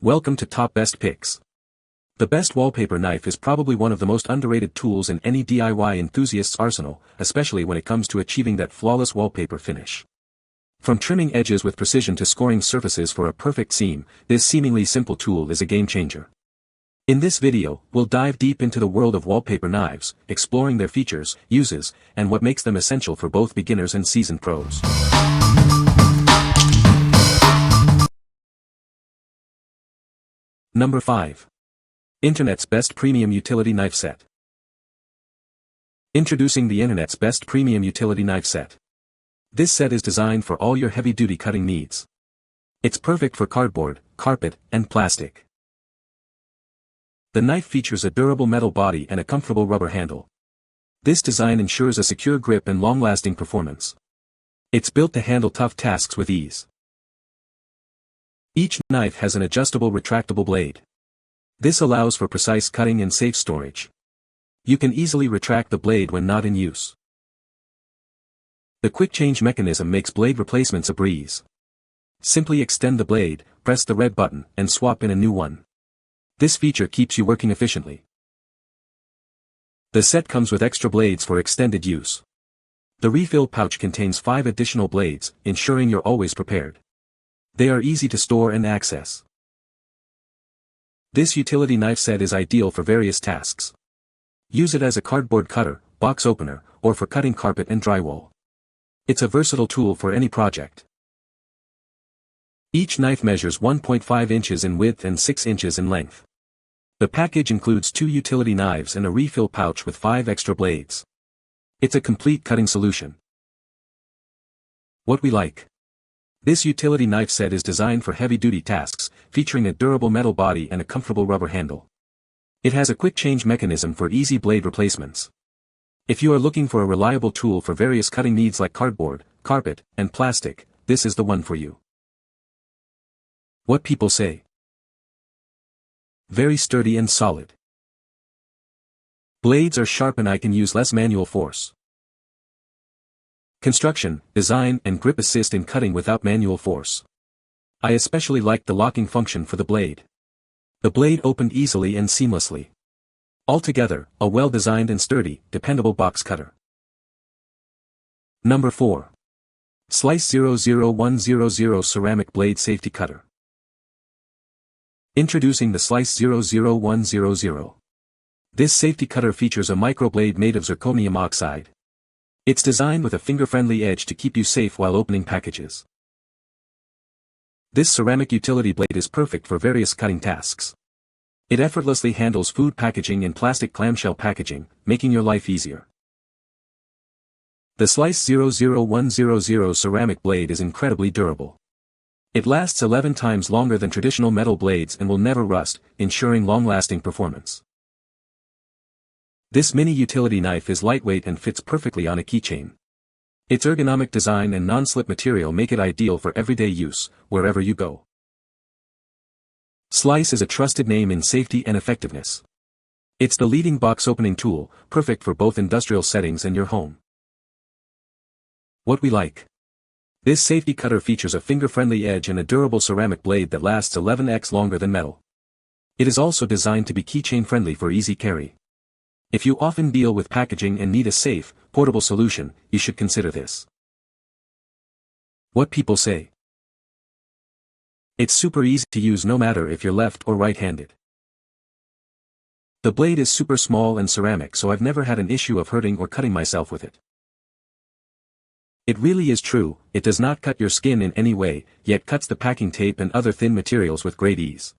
Welcome to Top Best Picks. The best wallpaper knife is probably one of the most underrated tools in any DIY enthusiast's arsenal, especially when it comes to achieving that flawless wallpaper finish. From trimming edges with precision to scoring surfaces for a perfect seam, this seemingly simple tool is a game changer. In this video, we'll dive deep into the world of wallpaper knives, exploring their features, uses, and what makes them essential for both beginners and seasoned pros. Number 5. Internet's Best Premium Utility Knife Set. Introducing the Internet's Best Premium Utility Knife Set. This set is designed for all your heavy-duty cutting needs. It's perfect for cardboard, carpet, and plastic. The knife features a durable metal body and a comfortable rubber handle. This design ensures a secure grip and long-lasting performance. It's built to handle tough tasks with ease. Each knife has an adjustable retractable blade. This allows for precise cutting and safe storage. You can easily retract the blade when not in use. The quick change mechanism makes blade replacements a breeze. Simply extend the blade, press the red button, and swap in a new one. This feature keeps you working efficiently. The set comes with extra blades for extended use. The refill pouch contains 5 additional blades, ensuring you're always prepared. They are easy to store and access. This utility knife set is ideal for various tasks. Use it as a cardboard cutter, box opener, or for cutting carpet and drywall. It's a versatile tool for any project. Each knife measures 1.5 inches in width and 6 inches in length. The package includes 2 utility knives and a refill pouch with 5 extra blades. It's a complete cutting solution. What we like. This utility knife set is designed for heavy-duty tasks, featuring a durable metal body and a comfortable rubber handle. It has a quick change mechanism for easy blade replacements. If you are looking for a reliable tool for various cutting needs like cardboard, carpet, and plastic, this is the one for you. What people say. Very sturdy and solid. Blades are sharp and I can use less manual force. Construction, design, and grip assist in cutting without manual force. I especially like the locking function for the blade. The blade opened easily and seamlessly. Altogether, a well-designed and sturdy, dependable box cutter. Number 4. Slice 00100 Ceramic Blade Safety Cutter. Introducing the Slice 00100. This safety cutter features a microblade made of zirconium oxide. It's designed with a finger-friendly edge to keep you safe while opening packages. This ceramic utility blade is perfect for various cutting tasks. It effortlessly handles food packaging and plastic clamshell packaging, making your life easier. The Slice 00100 ceramic blade is incredibly durable. It lasts 11 times longer than traditional metal blades and will never rust, ensuring long-lasting performance. This mini utility knife is lightweight and fits perfectly on a keychain. Its ergonomic design and non-slip material make it ideal for everyday use, wherever you go. Slice is a trusted name in safety and effectiveness. It's the leading box opening tool, perfect for both industrial settings and your home. What we like. This safety cutter features a finger-friendly edge and a durable ceramic blade that lasts 11x longer than metal. It is also designed to be keychain-friendly for easy carry. If you often deal with packaging and need a safe, portable solution, you should consider this. What people say. It's super easy to use no matter if you're left or right-handed. The blade is super small and ceramic, so I've never had an issue of hurting or cutting myself with it. It really is true, it does not cut your skin in any way, yet cuts the packing tape and other thin materials with great ease.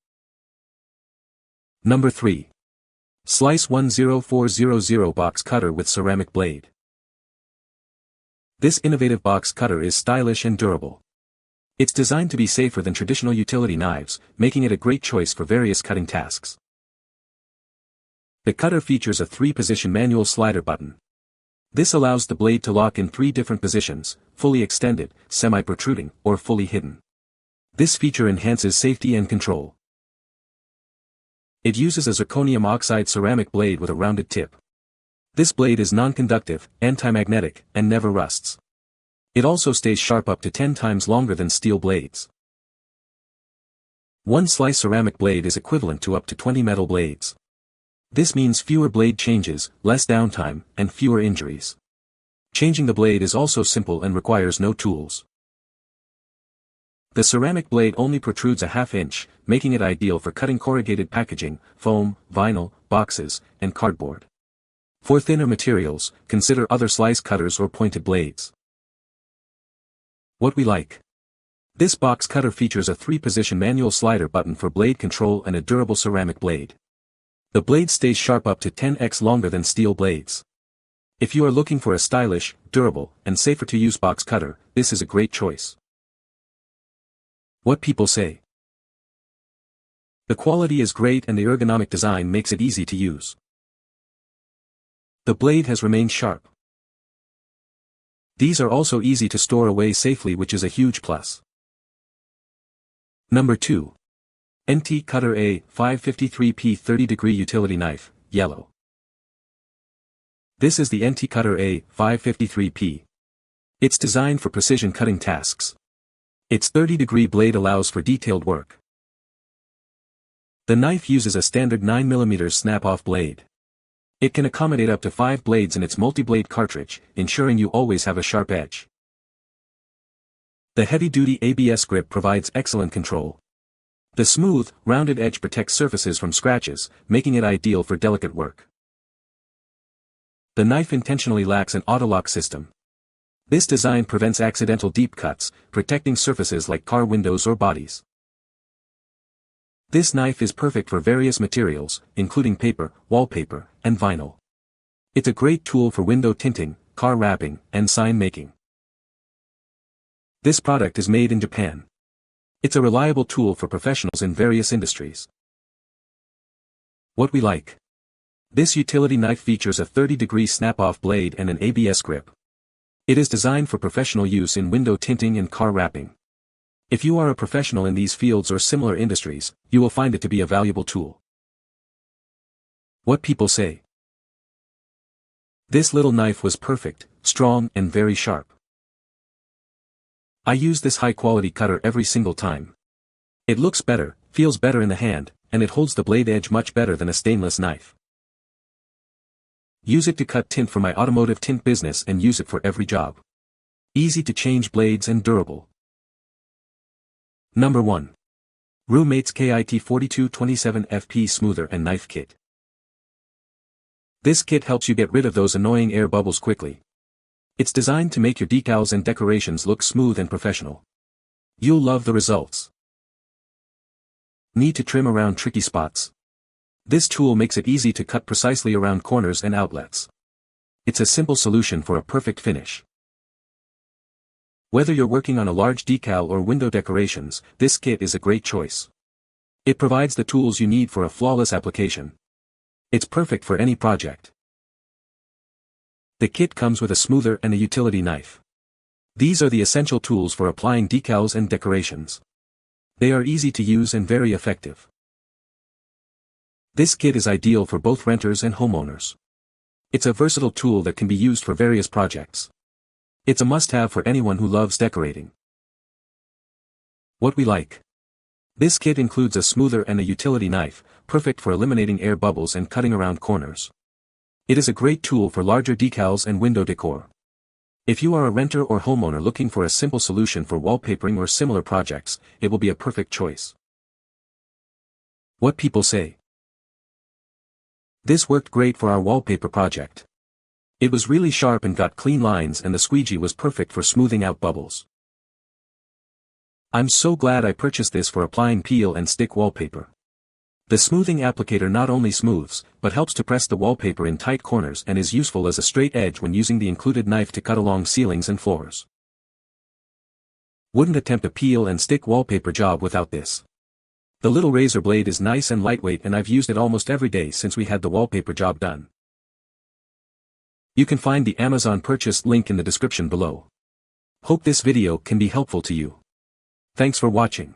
Number 3. Slice 10400 Box Cutter with Ceramic Blade. This innovative box cutter is stylish and durable. It's designed to be safer than traditional utility knives, making it a great choice for various cutting tasks. The cutter features a 3-position manual slider button. This allows the blade to lock in 3 different positions: fully extended, semi-protruding, or fully hidden. This feature enhances safety and control. It uses a zirconium oxide ceramic blade with a rounded tip. This blade is non-conductive, anti-magnetic, and never rusts. It also stays sharp up to 10 times longer than steel blades. One slice ceramic blade is equivalent to up to 20 metal blades. This means fewer blade changes, less downtime, and fewer injuries. Changing the blade is also simple and requires no tools. The ceramic blade only protrudes a ½ inch, making it ideal for cutting corrugated packaging, foam, vinyl, boxes, and cardboard. For thinner materials, consider other slice cutters or pointed blades. What we like. This box cutter features a 3-position manual slider button for blade control and a durable ceramic blade. The blade stays sharp up to 10x longer than steel blades. If you are looking for a stylish, durable, and safer-to-use box cutter, this is a great choice. What people say. The quality is great and the ergonomic design makes it easy to use. The blade has remained sharp. These are also easy to store away safely, which is a huge plus. Number 2. NT Cutter A 553P 30-degree utility knife, yellow. This is the NT Cutter A 553P. It's designed for precision cutting tasks. Its 30-degree blade allows for detailed work. The knife uses a standard 9mm snap-off blade. It can accommodate up to 5 blades in its multi-blade cartridge, ensuring you always have a sharp edge. The heavy-duty ABS grip provides excellent control. The smooth, rounded edge protects surfaces from scratches, making it ideal for delicate work. The knife intentionally lacks an autolock system. This design prevents accidental deep cuts, protecting surfaces like car windows or bodies. This knife is perfect for various materials, including paper, wallpaper, and vinyl. It's a great tool for window tinting, car wrapping, and sign making. This product is made in Japan. It's a reliable tool for professionals in various industries. What we like. This utility knife features a 30-degree snap-off blade and an ABS grip. It is designed for professional use in window tinting and car wrapping. If you are a professional in these fields or similar industries, you will find it to be a valuable tool. What people say. This little knife was perfect, strong, and very sharp. I use this high-quality cutter every single time. It looks better, feels better in the hand, and it holds the blade edge much better than a stainless knife. Use it to cut tint for my automotive tint business and use it for every job. Easy to change blades and durable. Number 1. Roommate's KIT 4227 FP Smoother and Knife Kit. This kit helps you get rid of those annoying air bubbles quickly. It's designed to make your decals and decorations look smooth and professional. You'll love the results. Need to trim around tricky spots? This tool makes it easy to cut precisely around corners and outlets. It's a simple solution for a perfect finish. Whether you're working on a large decal or window decorations, this kit is a great choice. It provides the tools you need for a flawless application. It's perfect for any project. The kit comes with a smoother and a utility knife. These are the essential tools for applying decals and decorations. They are easy to use and very effective. This kit is ideal for both renters and homeowners. It's a versatile tool that can be used for various projects. It's a must-have for anyone who loves decorating. What we like. This kit includes a smoother and a utility knife, perfect for eliminating air bubbles and cutting around corners. It is a great tool for larger decals and window decor. If you are a renter or homeowner looking for a simple solution for wallpapering or similar projects, it will be a perfect choice. What people say. This worked great for our wallpaper project. It was really sharp and got clean lines, and the squeegee was perfect for smoothing out bubbles. I'm so glad I purchased this for applying peel and stick wallpaper. The smoothing applicator not only smooths, but helps to press the wallpaper in tight corners and is useful as a straight edge when using the included knife to cut along ceilings and floors. Wouldn't attempt a peel and stick wallpaper job without this. The little razor blade is nice and lightweight, and I've used it almost every day since we had the wallpaper job done. You can find the Amazon purchase link in the description below. Hope this video can be helpful to you. Thanks for watching.